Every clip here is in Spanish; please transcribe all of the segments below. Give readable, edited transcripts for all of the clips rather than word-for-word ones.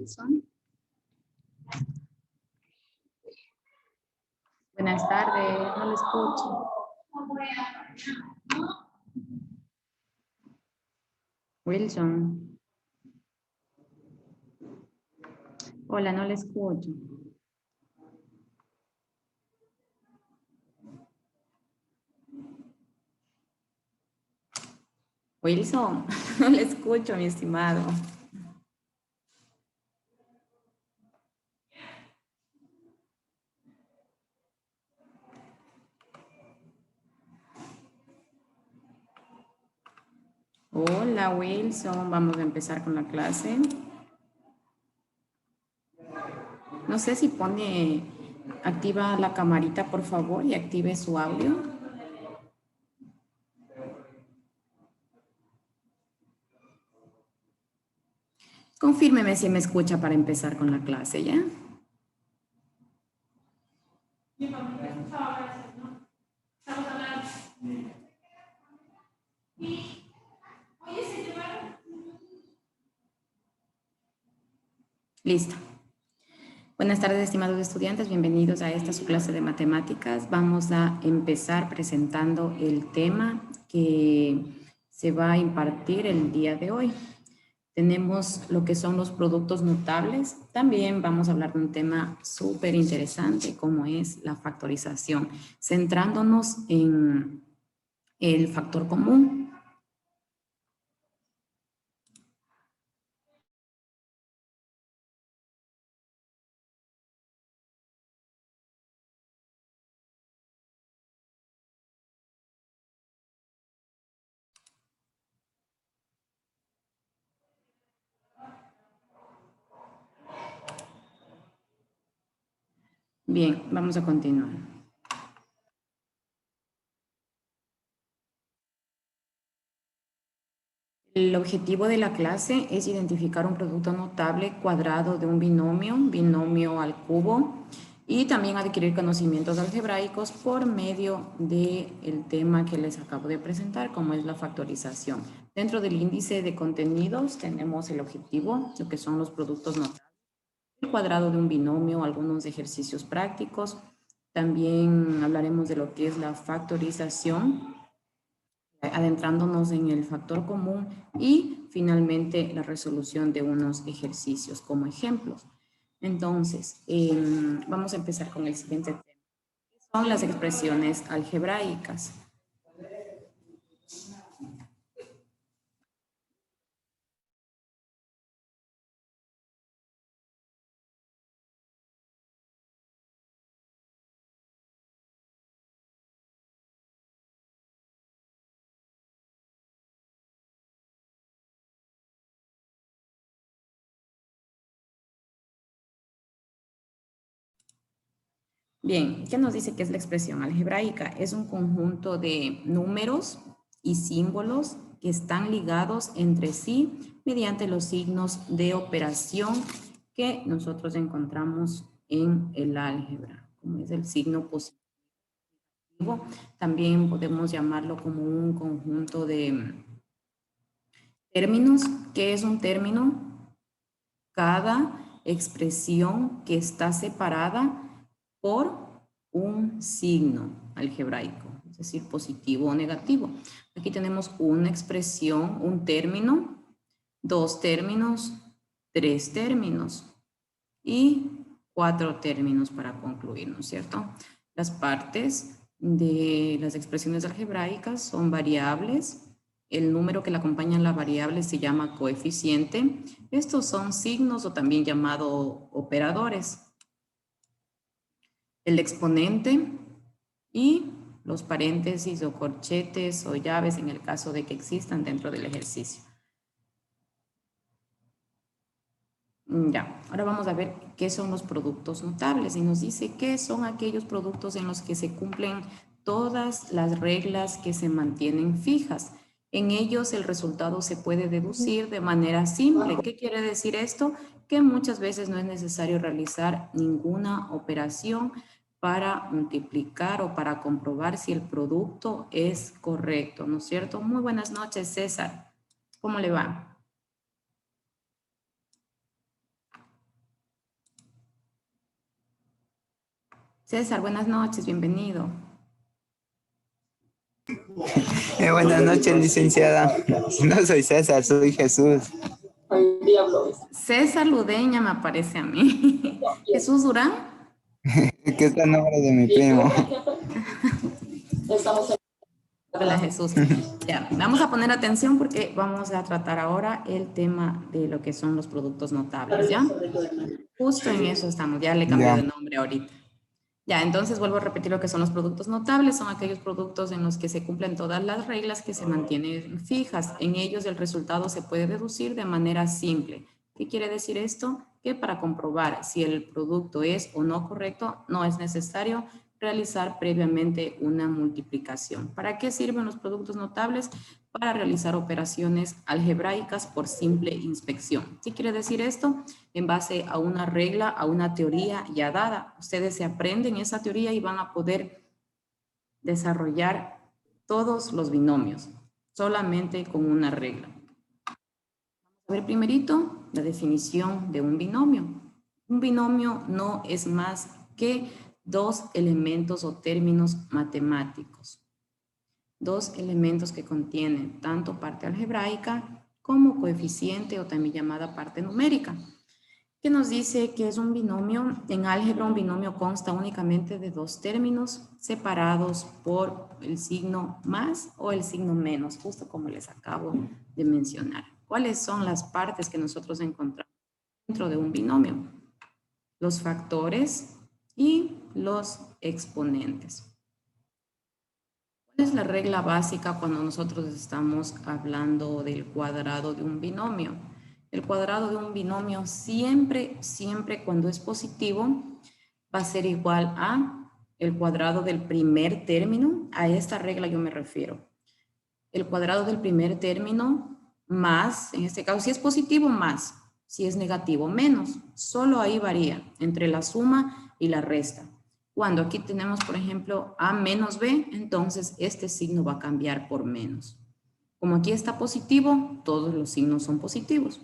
Wilson. Buenas tardes, no lo escucho. Wilson. Hola, no le escucho. Wilson, no le escucho, mi estimado. Hola, Wilson. Vamos a empezar con la clase. No sé si activa la camarita, por favor, y active su audio. Confírmeme si me escucha para empezar con la clase, ¿ya? Listo. Buenas tardes, estimados estudiantes. Bienvenidos a esta su clase de matemáticas. Vamos a empezar presentando el tema que se va a impartir el día de hoy. Tenemos lo que son los productos notables. También vamos a hablar de un tema súper interesante como es la factorización, centrándonos en el factor común. Bien, vamos a continuar. El objetivo de la clase es identificar un producto notable cuadrado de un binomio al cubo, y también adquirir conocimientos algebraicos por medio del tema que les acabo de presentar, como es la factorización. Dentro del índice de contenidos tenemos el objetivo, lo que son los productos notables, el cuadrado de un binomio, algunos ejercicios prácticos. También hablaremos de lo que es la factorización, adentrándonos en el factor común, y finalmente la resolución de unos ejercicios como ejemplos. Entonces, vamos a empezar con el siguiente tema. Son las expresiones algebraicas. Bien, ¿qué nos dice que es la expresión algebraica? Es un conjunto de números y símbolos que están ligados entre sí mediante los signos de operación que nosotros encontramos en el álgebra, como es el signo positivo. También podemos llamarlo como un conjunto de términos. ¿Qué es un término? Cada expresión que está separada por un signo algebraico, es decir, positivo o negativo. Aquí tenemos una expresión, un término, dos términos, tres términos y cuatro términos para concluir, ¿no es cierto? Las partes de las expresiones algebraicas son variables. El número que le acompaña a la variable se llama coeficiente. Estos son signos o también llamados operadores. El exponente y los paréntesis o corchetes o llaves en el caso de que existan dentro del ejercicio. Ya, ahora vamos a ver qué son los productos notables, y nos dice qué son aquellos productos en los que se cumplen todas las reglas que se mantienen fijas. En ellos el resultado se puede deducir de manera simple. ¿Qué quiere decir esto? Que muchas veces no es necesario realizar ninguna operación para multiplicar o para comprobar si el producto es correcto, ¿no es cierto? Muy buenas noches, César. ¿Cómo le va? César, buenas noches, bienvenido. Buenas noches, licenciada. No soy César, soy Jesús. César Ludeña me aparece a mí. Jesús Durán. Que está el nombre de mi primo. Hola Jesús. Ya, vamos a poner atención porque vamos a tratar ahora el tema de lo que son los productos notables, ¿ya? Justo en eso estamos, ya le cambié Ya. de nombre ahorita. Ya, entonces vuelvo a repetir lo que son los productos notables. Son aquellos productos en los que se cumplen todas las reglas que se mantienen fijas. En ellos el resultado se puede deducir de manera simple. ¿Qué quiere decir esto? Que para comprobar si el producto es o no correcto, no es necesario realizar previamente una multiplicación. ¿Para qué sirven los productos notables? Para realizar operaciones algebraicas por simple inspección. ¿Qué quiere decir esto? En base a una regla, a una teoría ya dada. Ustedes se aprenden esa teoría y van a poder desarrollar todos los binomios, solamente con una regla. Vamos a ver primerito la definición de un binomio. Un binomio no es más que dos elementos o términos matemáticos. Dos elementos que contienen tanto parte algebraica como coeficiente o también llamada parte numérica, que nos dice que es un binomio. En álgebra un binomio consta únicamente de dos términos separados por el signo más o el signo menos, justo como les acabo de mencionar. ¿Cuáles son las partes que nosotros encontramos dentro de un binomio? Los factores y los exponentes. ¿Cuál es la regla básica cuando nosotros estamos hablando del cuadrado de un binomio? El cuadrado de un binomio siempre cuando es positivo va a ser igual a el cuadrado del primer término. A esta regla yo me refiero. El cuadrado del primer término más, en este caso, si es positivo, más. Si es negativo, menos. Solo ahí varía entre la suma y la resta. Cuando aquí tenemos, por ejemplo, a menos b, entonces este signo va a cambiar por menos. Como aquí está positivo, todos los signos son positivos.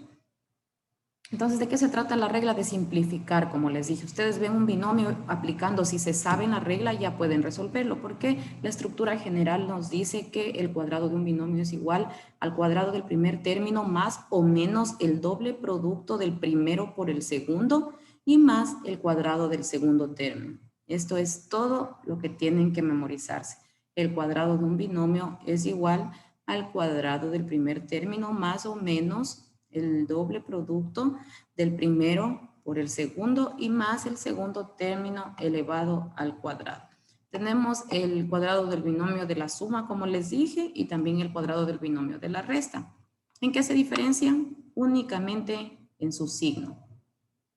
Entonces, ¿de qué se trata la regla? De simplificar, como les dije. Ustedes ven un binomio aplicando, si se saben la regla ya pueden resolverlo, porque la estructura general nos dice que el cuadrado de un binomio es igual al cuadrado del primer término más o menos el doble producto del primero por el segundo y más el cuadrado del segundo término. Esto es todo lo que tienen que memorizarse. El cuadrado de un binomio es igual al cuadrado del primer término más o menos el doble producto del primero por el segundo y más el segundo término elevado al cuadrado. Tenemos el cuadrado del binomio de la suma, como les dije, y también el cuadrado del binomio de la resta. ¿En qué se diferencian? Únicamente en su signo.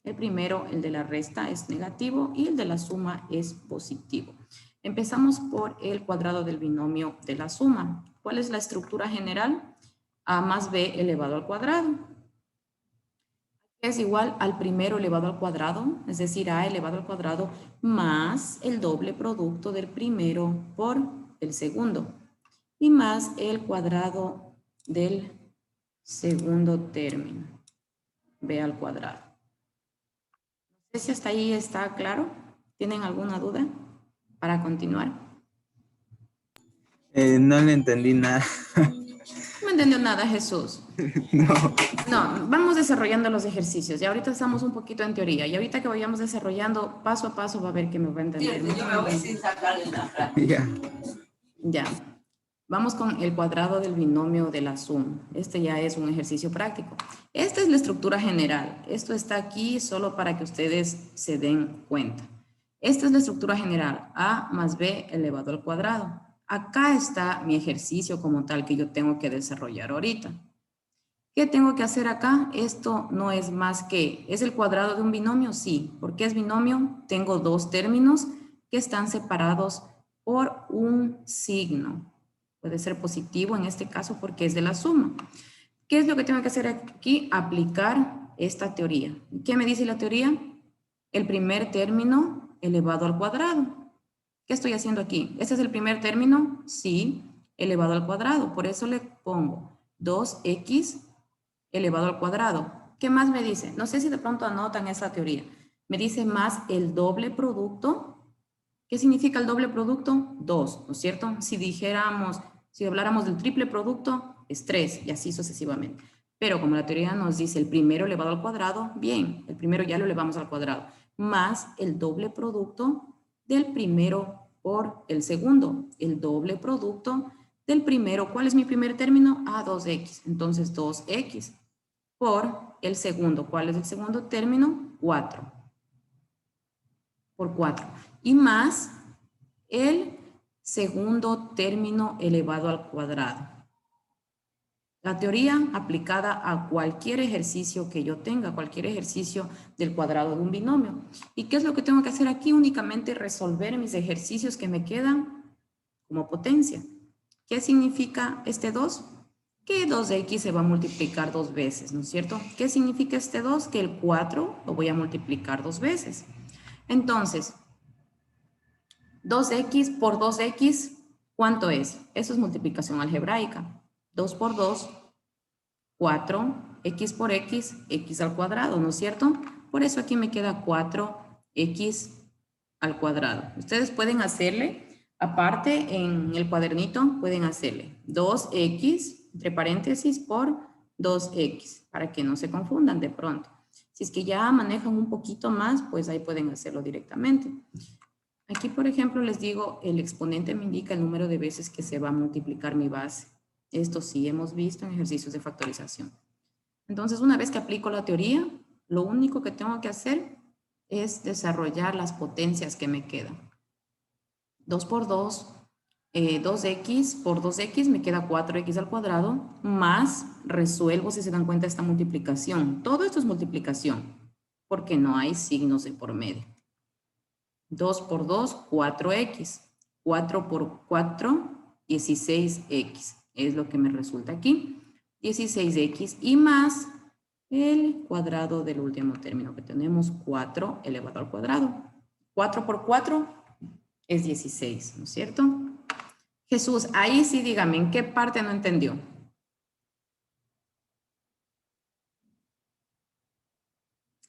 El primero, el de la resta, es negativo y el de la suma es positivo. Empezamos por el cuadrado del binomio de la suma. ¿Cuál es la estructura general? A más b elevado al cuadrado. Es igual al primero elevado al cuadrado, es decir, a elevado al cuadrado más el doble producto del primero por el segundo y más el cuadrado del segundo término, b al cuadrado. No sé si hasta ahí está claro. ¿Tienen alguna duda para continuar? No le entendí nada. No entendió nada, Jesús. No. No, vamos desarrollando los ejercicios. Y ahorita estamos un poquito en teoría. Y ahorita que vayamos desarrollando paso a paso va a ver que me va a entender. Sí, yo me voy sin sacarle la frase. Ya. Ya. Vamos con el cuadrado del binomio de la suma. Este ya es un ejercicio práctico. Esta es la estructura general. Esto está aquí solo para que ustedes se den cuenta. Esta es la estructura general. A más b elevado al cuadrado. Acá está mi ejercicio como tal que yo tengo que desarrollar ahorita. ¿Qué tengo que hacer acá? Esto no es más que, ¿es el cuadrado de un binomio? Sí. ¿Por qué es binomio? Tengo dos términos que están separados por un signo. Puede ser positivo en este caso porque es de la suma. ¿Qué es lo que tengo que hacer aquí? Aplicar esta teoría. ¿Qué me dice la teoría? El primer término elevado al cuadrado. ¿Qué estoy haciendo aquí? ¿Este es el primer término? Sí, elevado al cuadrado. Por eso le pongo 2x elevado al cuadrado. ¿Qué más me dice? No sé si de pronto anotan esa teoría. Me dice más el doble producto ¿Qué significa el doble producto? 2, ¿no es cierto? Si habláramos del triple producto, es 3 y así sucesivamente. Pero como la teoría nos dice el primero elevado al cuadrado, bien, el primero ya lo elevamos al cuadrado, más el doble producto del primero por el segundo. El doble producto del primero, ¿cuál es mi primer término? 2x, entonces 2x por el segundo. ¿Cuál es el segundo término? 4. Por 4. Y más el segundo término elevado al cuadrado. La teoría aplicada a cualquier ejercicio que yo tenga, cualquier ejercicio del cuadrado de un binomio. ¿Y qué es lo que tengo que hacer aquí? Únicamente resolver mis ejercicios que me quedan como potencia. ¿Qué significa este 2? Que 2x se va a multiplicar 2 veces, ¿no es cierto? ¿Qué significa este 2? Que el 4 lo voy a multiplicar 2 veces. Entonces, 2x por 2x, ¿cuánto es? Eso es multiplicación algebraica. 2 por 2, 4, x por x, x al cuadrado, ¿no es cierto? Por eso aquí me queda 4x al cuadrado. Ustedes pueden hacerle, aparte en el cuadernito, pueden hacerle 2x, entre paréntesis, por 2x, para que no se confundan de pronto. Si es que ya manejan un poquito más, pues ahí pueden hacerlo directamente. Aquí, por ejemplo, les digo, el exponente me indica el número de veces que se va a multiplicar mi base. Esto sí hemos visto en ejercicios de factorización. Entonces, una vez que aplico la teoría, lo único que tengo que hacer es desarrollar las potencias que me quedan. 2 por 2, 2x por 2x me queda 4x al cuadrado, más resuelvo, si se dan cuenta, esta multiplicación. Todo esto es multiplicación, porque no hay signos de por medio. 2 por 2, 4x. 4 por 4, 16x. Es lo que me resulta aquí. 16x y más el cuadrado del último término que tenemos, 4 elevado al cuadrado. 4 por 4 es 16, ¿no es cierto? Jesús, ahí sí dígame, ¿en qué parte no entendió?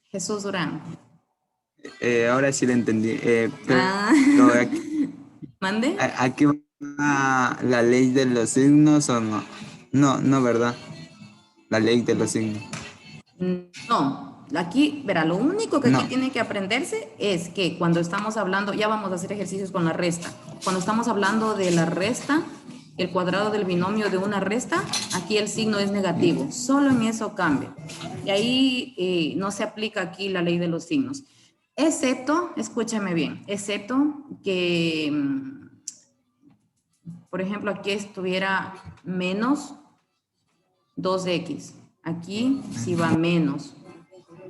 Jesús Durán. Ahora sí lo entendí. Ah. Aquí, ¿Mande? ¿aquí va la ley de los signos o no? No, no, ¿verdad? La ley de los signos. No, aquí, verá, lo único que aquí No. tiene que aprenderse es que cuando estamos hablando, ya vamos a hacer ejercicios con la resta. Cuando estamos hablando de la resta, el cuadrado del binomio de una resta, aquí el signo es negativo. Solo en eso cambia. Y ahí no se aplica aquí la ley de los signos. Excepto, escúchame bien, excepto que, por ejemplo, aquí estuviera menos 2x. Aquí sí va menos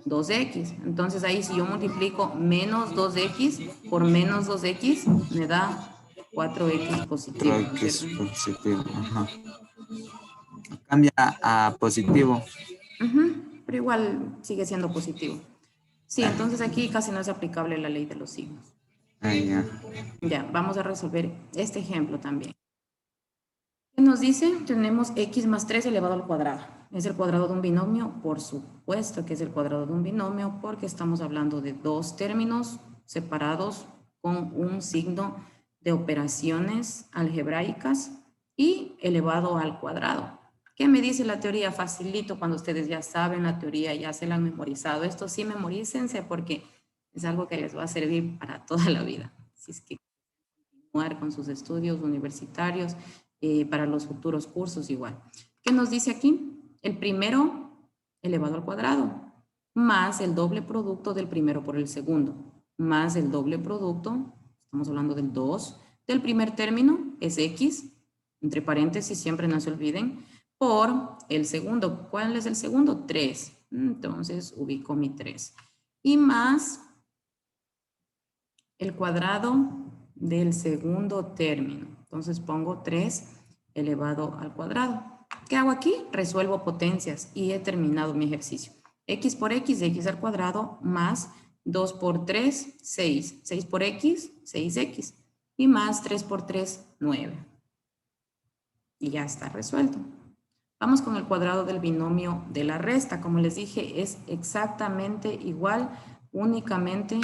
2x. Entonces ahí si yo multiplico menos 2x por menos 2x, me da 4x positivo. Creo que es positivo. Ajá. Cambia a positivo. Pero igual sigue siendo positivo. Sí, entonces aquí casi no es aplicable la ley de los signos. Ya. Ya, vamos a resolver este ejemplo también. ¿Qué nos dice? Tenemos x más 3 elevado al cuadrado. ¿Es el cuadrado de un binomio? Por supuesto que es el cuadrado de un binomio porque estamos hablando de dos términos separados con un signo de operaciones algebraicas y elevado al cuadrado. ¿Qué me dice la teoría? Facilito cuando ustedes ya saben la teoría, ya se la han memorizado. Esto sí memorícense porque es algo que les va a servir para toda la vida. Si es que continuar con sus estudios universitarios, para los futuros cursos igual. ¿Qué nos dice aquí? El primero elevado al cuadrado, más el doble producto del primero por el segundo, más el doble producto, estamos hablando del 2, del primer término, es x, entre paréntesis, siempre no se olviden, por el segundo. ¿Cuál es el segundo? 3. Entonces ubico mi 3. Y más el cuadrado del segundo término. Entonces pongo 3 elevado al cuadrado. ¿Qué hago aquí? Resuelvo potencias y he terminado mi ejercicio. X por X, X al cuadrado, más 2 por 3, 6. 6 por X, 6X. Y más 3 por 3, 9. Y ya está resuelto. Vamos con el cuadrado del binomio de la resta. Como les dije, es exactamente igual, únicamente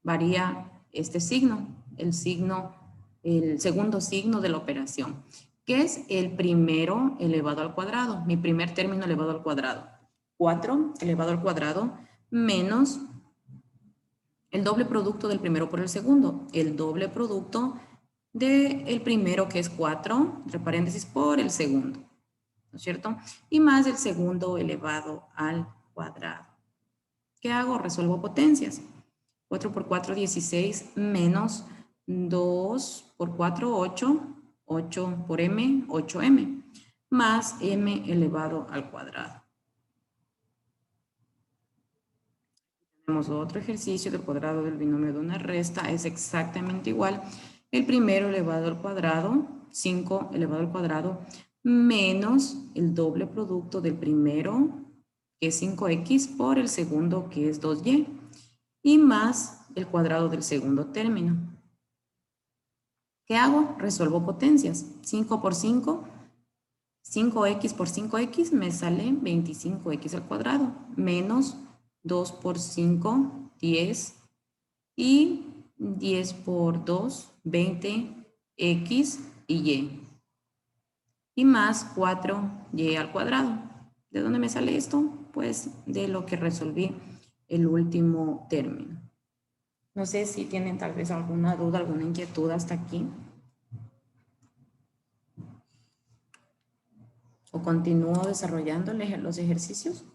varía este signo. el segundo signo de la operación, que es el primero elevado al cuadrado, mi primer término elevado al cuadrado. 4 elevado al cuadrado menos el doble producto del primero por el segundo, el doble producto del primero, que es 4, entre paréntesis, por el segundo, ¿no es cierto? Y más el segundo elevado al cuadrado. ¿Qué hago? Resuelvo potencias. 4 por 4, 16, menos 2 por 4, 8, 8 por m, 8m, más m elevado al cuadrado. Tenemos otro ejercicio del cuadrado del binomio de una resta, es exactamente igual. El primero elevado al cuadrado, 5 elevado al cuadrado, menos el doble producto del primero, que es 5x, por el segundo, que es 2y, y más el cuadrado del segundo término. ¿Qué hago? Resuelvo potencias. 5 por 5, 5x por 5x me sale 25x al cuadrado, menos 2 por 5, 10, y 10 por 2, 20x y y. Y más 4y al cuadrado. ¿De dónde me sale esto? Pues de lo que resolví el último término. No sé si tienen tal vez alguna duda, alguna inquietud hasta aquí. ¿O continúo desarrollando los ejercicios?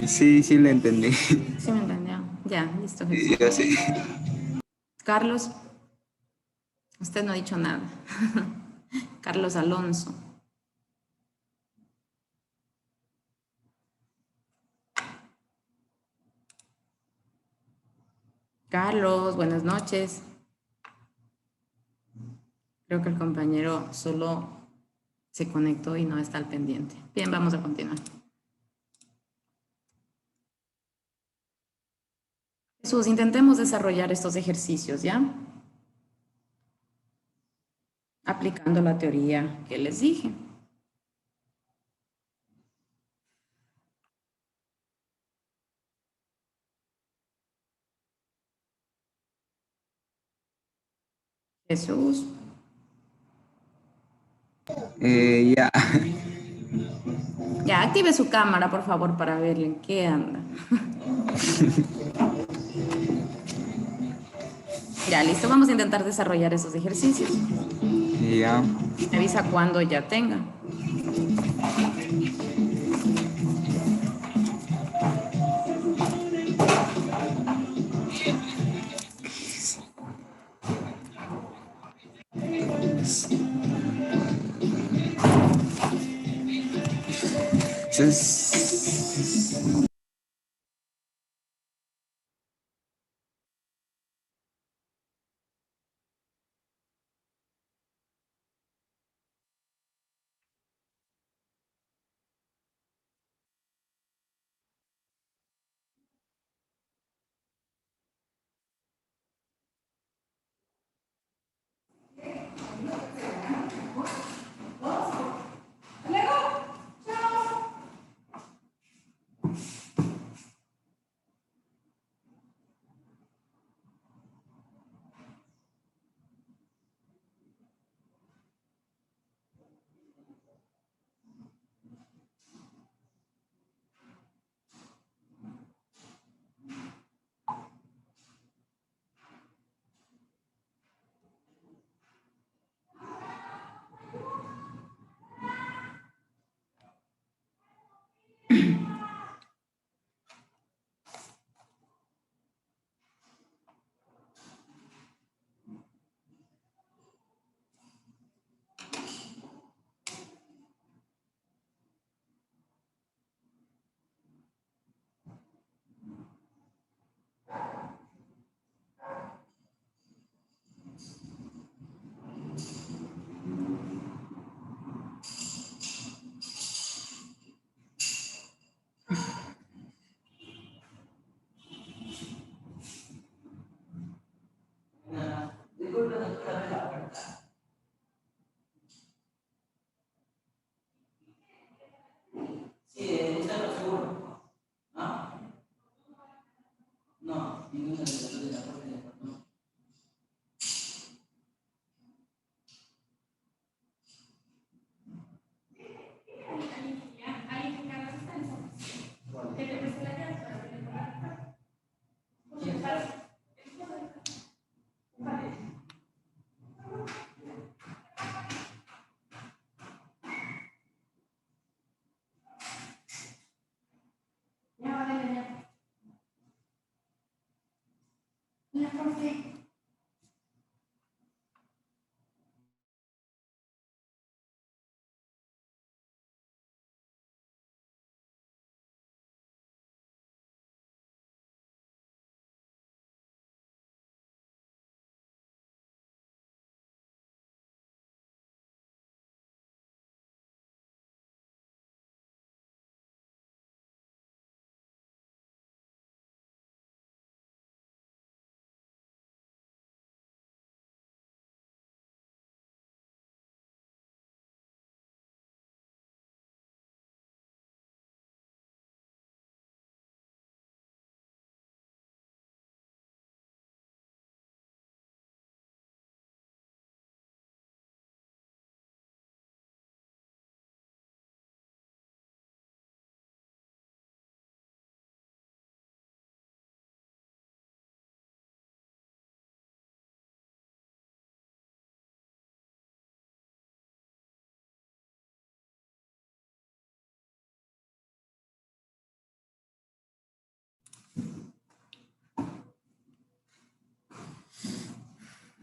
Sí, le entendí. Sí, me entendió. Ya, listo, Jesús. Yo sí. Carlos, usted no ha dicho nada. Carlos Alonso. Carlos, buenas noches. Creo que el compañero solo se conectó y no está al pendiente. Bien, vamos a continuar. Jesús, intentemos desarrollar estos ejercicios, ¿ya? Aplicando la teoría que les dije. Jesús. Ya. Ya, active su cámara, por favor, para ver en qué anda. Ya, listo. Vamos a intentar desarrollar esos ejercicios. Ya. Me avisa cuando ya tenga. Entonces,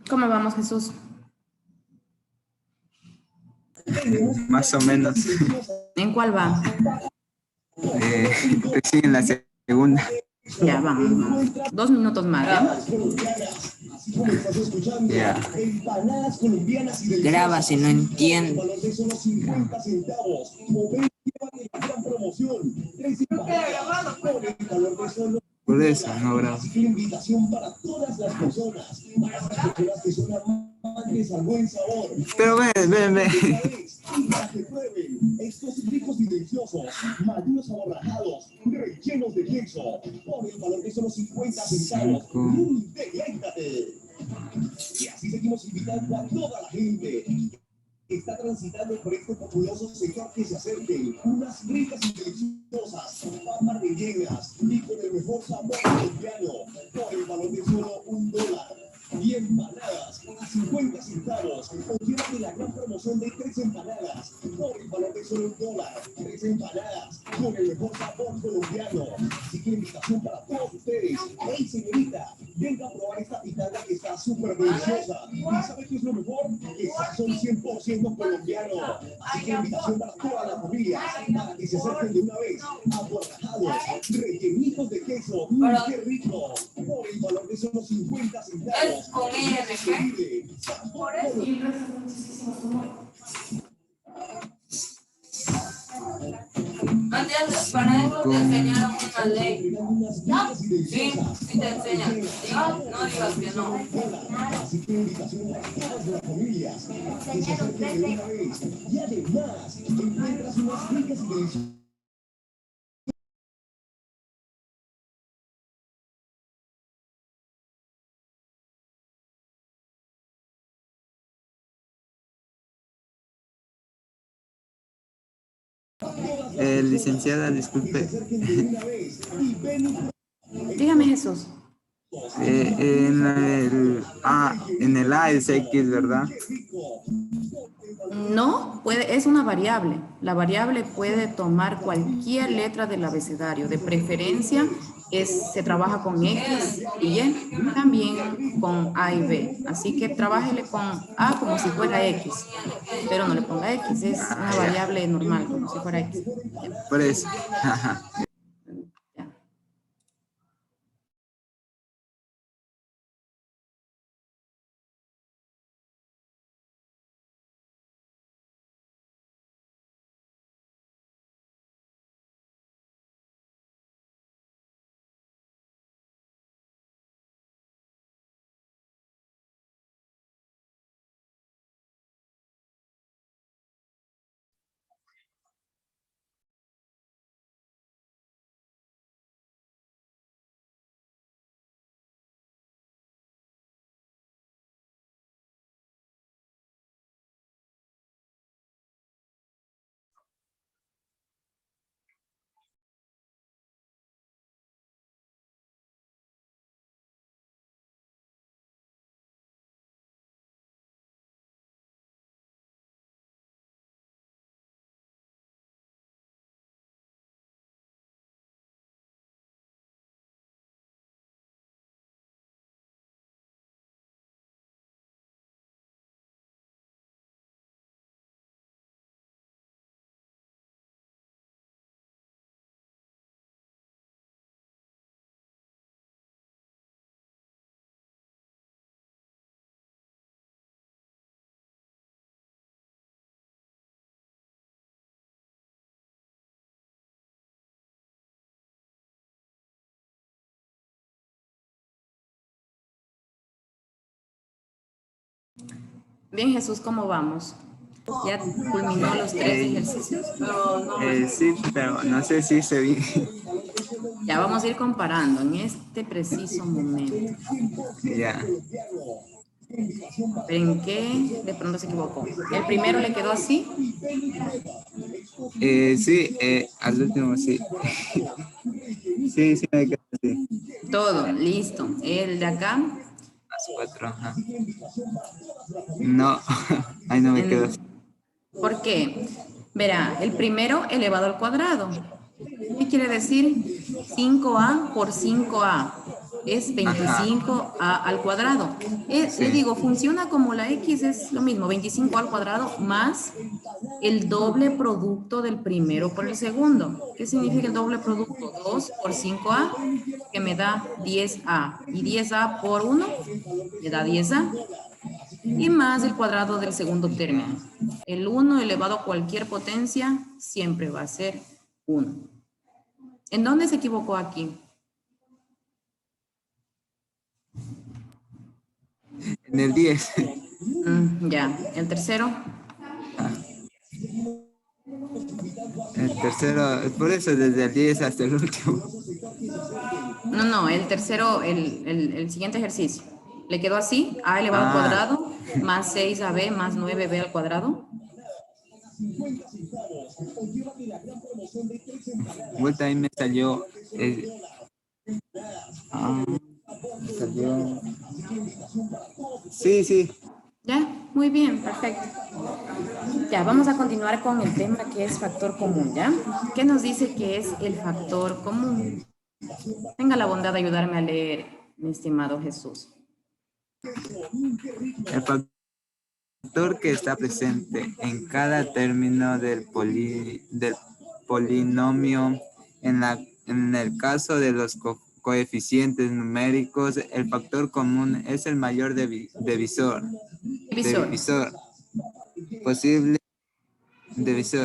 ¿Cómo vamos, Jesús? Más o menos. ¿En cuál va? Recién en la segunda. Ya, vamos. 2 minutos más, ¿ya? Ya. Graba si no entiendo. Por eso, no, bravo. Invitación para todas las personas, para las personas que son amantes al buen sabor. Pero ven. Y para que prueben estos ricos y deliciosos maduros aborrajados, rellenos de queso, por el valor de solo 50 centavos. ¡Deleítate! Y así seguimos invitando a toda la gente que está transitando por este populoso sector que se acerquen unas ricas y deliciosas papas rellenas y con el mejor sabor colombiano por el valor de solo $1 y empanadas a 50 centavos o llévate la gran promoción de 3 empanadas por el valor de solo $1, 3 empanadas con el mejor sabor colombiano. Así que invitación para todos ustedes. Hey señorita, venga a probar esta pitanga que está súper deliciosa. ¿Y sabe qué es lo mejor? Que son 100% colombianos. Así que invitación para toda la familia, para que se acerquen de una vez a borrajados, rellenitos de queso, qué rico, por el valor de solo 50 centavos. Es con ING. Por eso. ¿No entiendes? Para eso te enseñaron una ley. Sí, sí te enseñan. Digas, no digas que no. Así que invitación a todas las familias que se acerquen de una vez. Y además, encuentras unas ricas y deliciosas. Licenciada, disculpe. Dígame, Jesús. En el A es X, ¿verdad? No, es una variable. La variable puede tomar cualquier letra del abecedario. De preferencia, se trabaja con X y Y, también con A y B. Así que trabájele con A como si fuera X, pero no le ponga X, es una variable normal, como si fuera X. Por eso. Bien, Jesús, ¿cómo vamos? ¿Ya culminó los 3 ejercicios? Pero no Sí, pero no sé si se vi. Ya vamos a ir comparando en este preciso momento. Ya. ¿En qué de pronto se equivocó? ¿El primero le quedó así? Sí, al último sí. Sí, sí me quedé así. Todo, listo. El de acá, Más 4, ajá. No, ahí no me quedo así. ¿por qué? Verá, el primero elevado al cuadrado. ¿Qué quiere decir? 5a por 5a es Ajá, 25a al cuadrado. Le sí. digo, funciona como la x, es lo mismo, 25 al cuadrado más el doble producto del primero por el segundo. ¿Qué significa el doble producto? 2 por 5a, que me da 10a. Y 10a por 1 me da 10a. Y más el cuadrado del segundo término. El 1 elevado a cualquier potencia siempre va a ser 1. ¿En dónde se equivocó aquí? En el 10. Ya. ¿El tercero? El tercero, por eso desde el 10 hasta el último. No, el tercero, el siguiente ejercicio. ¿Le quedó así? A elevado al Ah, cuadrado más 6ab más 9b al cuadrado. vuelta ahí me salió. Ah, salió. Sí, sí. Ya, muy bien, perfecto. Ya, vamos a continuar con el tema que es factor común, ¿ya? ¿Qué nos dice que es el factor común? Tenga la bondad de ayudarme a leer, mi estimado Jesús. El factor que está presente en cada término del polinomio, en el caso de los coeficientes numéricos, el factor común es el mayor divisor. Divisor. Posible,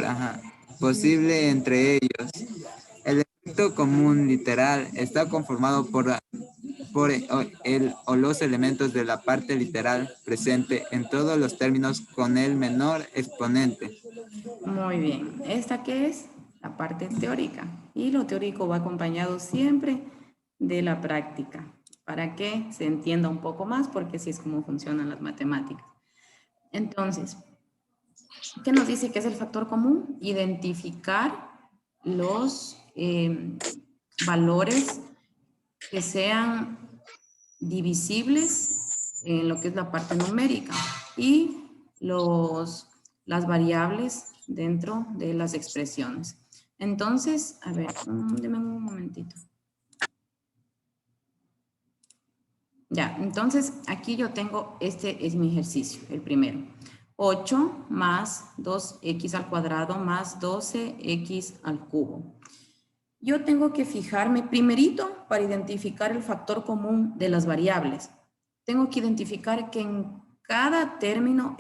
ajá, posible entre ellos. El efecto común literal está conformado por el o los elementos de la parte literal presente en todos los términos con el menor exponente. Muy bien. ¿Esta qué es? La parte teórica. Y lo teórico va acompañado siempre de la práctica, para que se entienda un poco más, porque así es como funcionan las matemáticas. Entonces, ¿qué nos dice que es el factor común? Identificar los valores que sean divisibles en lo que es la parte numérica y las variables dentro de las expresiones. Entonces, a ver, denme un momentito. Ya, entonces aquí yo tengo, este es mi ejercicio, el primero. 8 más 2x al cuadrado más 12x al cubo. Yo tengo que fijarme primerito para identificar el factor común de las variables. Tengo que identificar que en cada término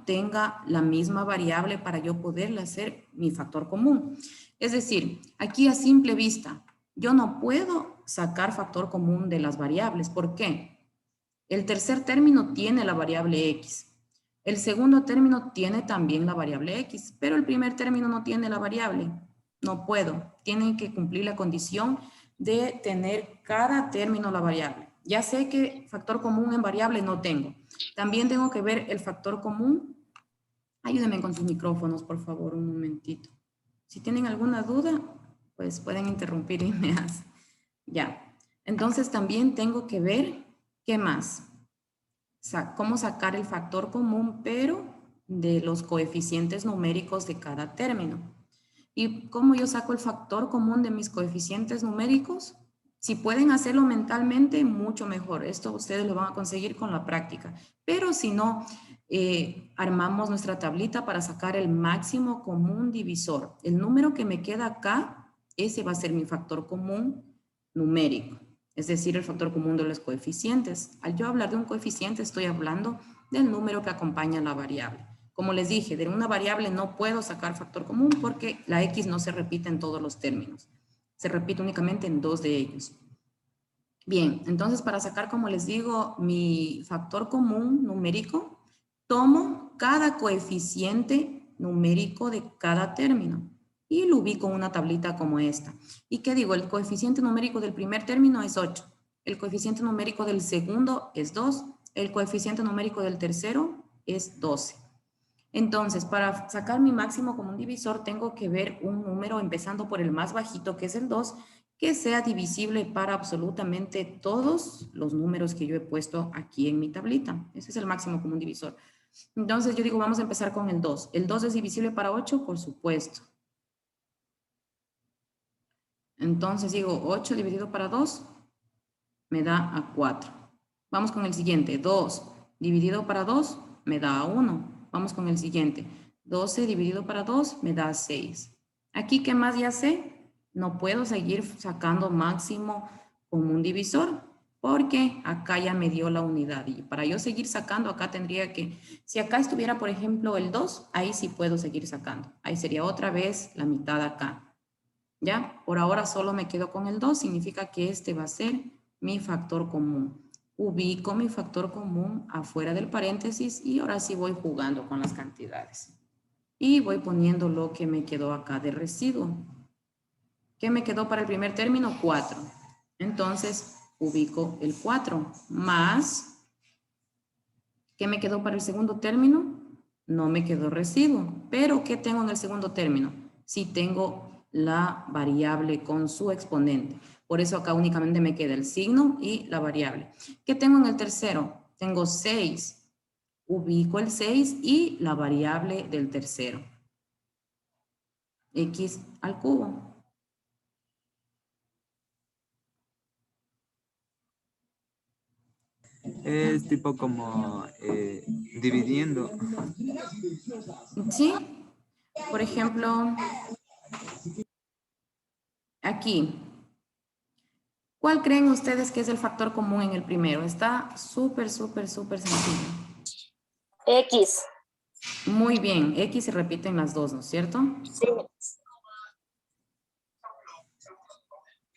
tenga la misma variable para yo poderle hacer mi factor común. Es decir, aquí a simple vista, yo no puedo sacar factor común de las variables. ¿Por qué? El tercer término tiene la variable x. El segundo término tiene también la variable x, pero el primer término no tiene la variable. No puedo. Tienen que cumplir la condición de tener cada término la variable. Ya sé que factor común en variable no tengo. También tengo que ver el factor común. Ayúdenme con sus micrófonos, por favor, un momentito. Si tienen alguna duda, pues pueden interrumpir y me hacen. Ya. Entonces también tengo que ver, ¿qué más? Cómo sacar el factor común, pero de los coeficientes numéricos de cada término. ¿Y cómo yo saco el factor común de mis coeficientes numéricos? Si pueden hacerlo mentalmente, mucho mejor. Esto ustedes lo van a conseguir con la práctica. Pero si no, armamos nuestra tablita para sacar el máximo común divisor. El número que me queda acá, ese va a ser mi factor común numérico. Es decir, el factor común de los coeficientes. Al yo hablar de un coeficiente, estoy hablando del número que acompaña a la variable. Como les dije, de una variable no puedo sacar factor común porque la x no se repite en todos los términos. Se repite únicamente en 2 de ellos. Bien, entonces para sacar, como les digo, mi factor común numérico, tomo cada coeficiente numérico de cada término y lo ubico en una tablita como esta. ¿Y qué digo? El coeficiente numérico del primer término es 8. El coeficiente numérico del segundo es 2. El coeficiente numérico del tercero es 12. Entonces, para sacar mi máximo común divisor, tengo que ver un número empezando por el más bajito, que es el 2, que sea divisible para absolutamente todos los números que yo he puesto aquí en mi tablita. Ese es el máximo común divisor. Entonces, yo digo, vamos a empezar con el 2. ¿El 2 es divisible para 8? Por supuesto. Entonces, digo, 8 dividido para 2 me da a 4. Vamos con el siguiente. 2 dividido para 2 me da a 1. Vamos con el siguiente. 12 dividido para 2 me da 6. Aquí, ¿qué más ya sé? No puedo seguir sacando máximo común divisor porque acá ya me dio la unidad. Y para yo seguir sacando, acá tendría que, si acá estuviera, por ejemplo, el 2, ahí sí puedo seguir sacando. Ahí sería otra vez la mitad acá. ¿Ya? Por ahora solo me quedo con el 2, significa que este va a ser mi factor común. Ubico mi factor común afuera del paréntesis y ahora sí voy jugando con las cantidades. Y voy poniendo lo que me quedó acá de residuo. ¿Qué me quedó para el primer término? 4. Entonces, ubico el 4 más, ¿qué me quedó para el segundo término? No me quedó residuo. Pero, ¿qué tengo en el segundo término? Sí tengo la variable con su exponente. Por eso acá únicamente me queda el signo y la variable. ¿Qué tengo en el tercero? Tengo 6. Ubico el 6 y la variable del tercero. X al cubo. Es tipo como dividiendo. ¿Sí? Por ejemplo, aquí. ¿Cuál creen ustedes que es el factor común en el primero? Está súper sencillo. X. Muy bien, X se repite en las dos, ¿no es cierto? Sí.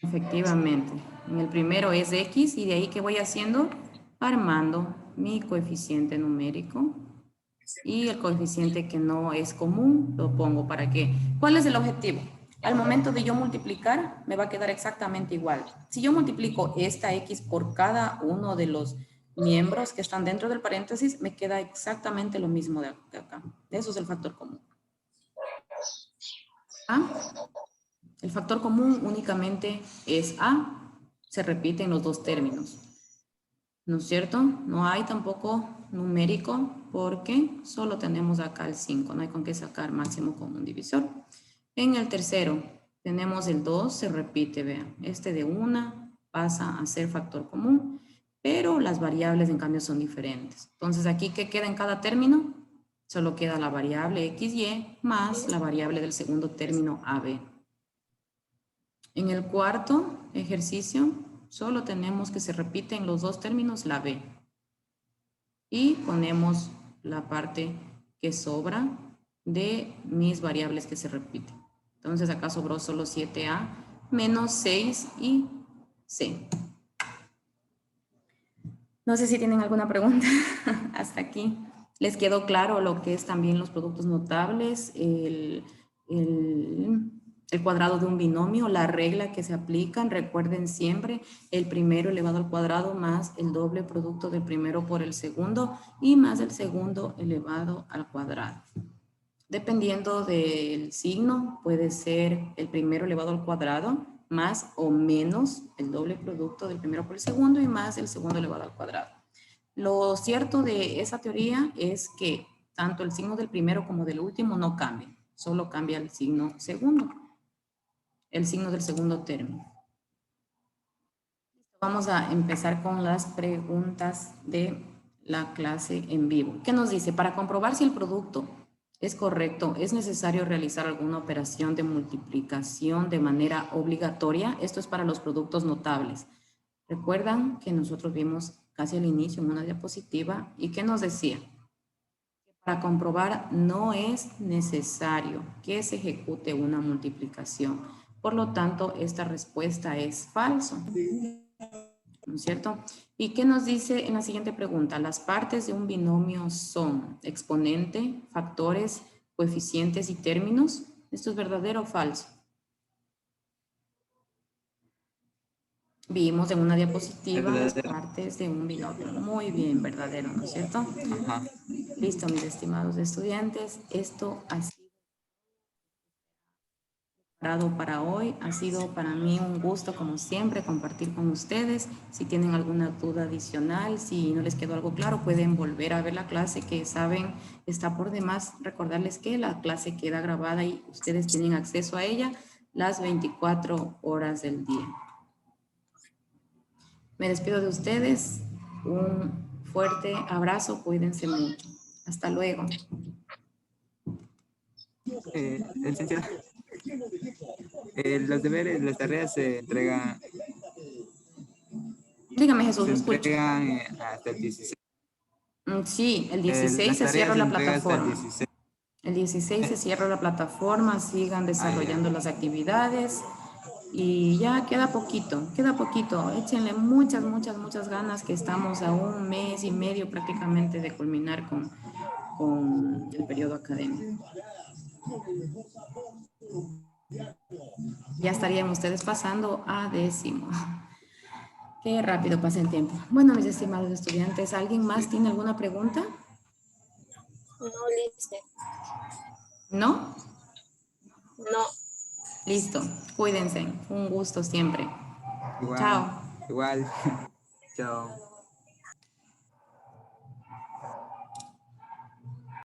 Efectivamente. En el primero es X y de ahí que voy haciendo, armando mi coeficiente numérico y el coeficiente que no es común lo pongo para que. ¿Cuál es el objetivo? Al momento de yo multiplicar me va a quedar exactamente igual. Si yo multiplico esta X por cada uno de los miembros que están dentro del paréntesis, me queda exactamente lo mismo de acá. Eso es el factor común. ¿Ah? El factor común únicamente es A, se repite en los dos términos. ¿No es cierto? No hay tampoco numérico porque solo tenemos acá el 5, no hay con qué sacar máximo común divisor. En el tercero tenemos el 2, se repite, vean, este de 1 pasa a ser factor común, pero las variables en cambio son diferentes. Entonces aquí, ¿qué queda en cada término? Solo queda la variable XY más la variable del segundo término AB. En el cuarto ejercicio, solo tenemos que se repite en los dos términos la B. Y ponemos la parte que sobra de mis variables que se repiten. Entonces acá sobró solo 7A menos 6 y C. No sé si tienen alguna pregunta hasta aquí. ¿Les quedó claro lo que es también los productos notables, el cuadrado de un binomio, la regla que se aplican? Recuerden siempre el primero elevado al cuadrado más el doble producto del primero por el segundo y más el segundo elevado al cuadrado. Dependiendo del signo, puede ser el primero elevado al cuadrado más o menos el doble producto del primero por el segundo y más el segundo elevado al cuadrado. Lo cierto de esa teoría es que tanto el signo del primero como del último no cambian, solo cambia el signo segundo, el signo del segundo término. Vamos a empezar con las preguntas de la clase en vivo. ¿Qué nos dice? Para comprobar si el producto es correcto, ¿es necesario realizar alguna operación de multiplicación de manera obligatoria? Esto es para los productos notables. Recuerdan que nosotros vimos casi al inicio en una diapositiva y que nos decía que para comprobar no es necesario que se ejecute una multiplicación. Por lo tanto, esta respuesta es falso. ¿no es cierto? ¿Y qué nos dice en la siguiente pregunta? Las partes de un binomio son exponente, factores, coeficientes y términos. ¿Esto es verdadero o falso? Vimos en una diapositiva las Verdadero. partes de un binomio. Muy bien, verdadero, ¿no es cierto? Ajá. Listo, mis estimados estudiantes. Esto ha sido para hoy. Ha sido para mí un gusto, como siempre, compartir con ustedes. Si tienen alguna duda adicional, si no les quedó algo claro, pueden volver a ver la clase, que saben, está por demás recordarles que la clase queda grabada y ustedes tienen acceso a ella las 24 horas del día. Me despido de ustedes. Un fuerte abrazo. Cuídense mucho. Hasta luego. Licenciado, los deberes, las tareas se entregan, Dígame, Jesús, lo escucho. hasta el 16. Sí, el 16 Las se tareas cierra se la entregan hasta el plataforma. 16. El 16 se cierra la plataforma. Sigan desarrollando las actividades. Y ya queda poquito, queda poquito. Échenle muchas, muchas, muchas ganas, que estamos a un mes y medio prácticamente de culminar con el periodo académico. Ya estarían ustedes pasando a 10º. Qué rápido pasa el tiempo. Bueno, mis estimados estudiantes, ¿alguien más tiene alguna pregunta? No, listo. ¿No? No. Listo. Cuídense. Un gusto siempre. Igual, Chao. igual. Chao.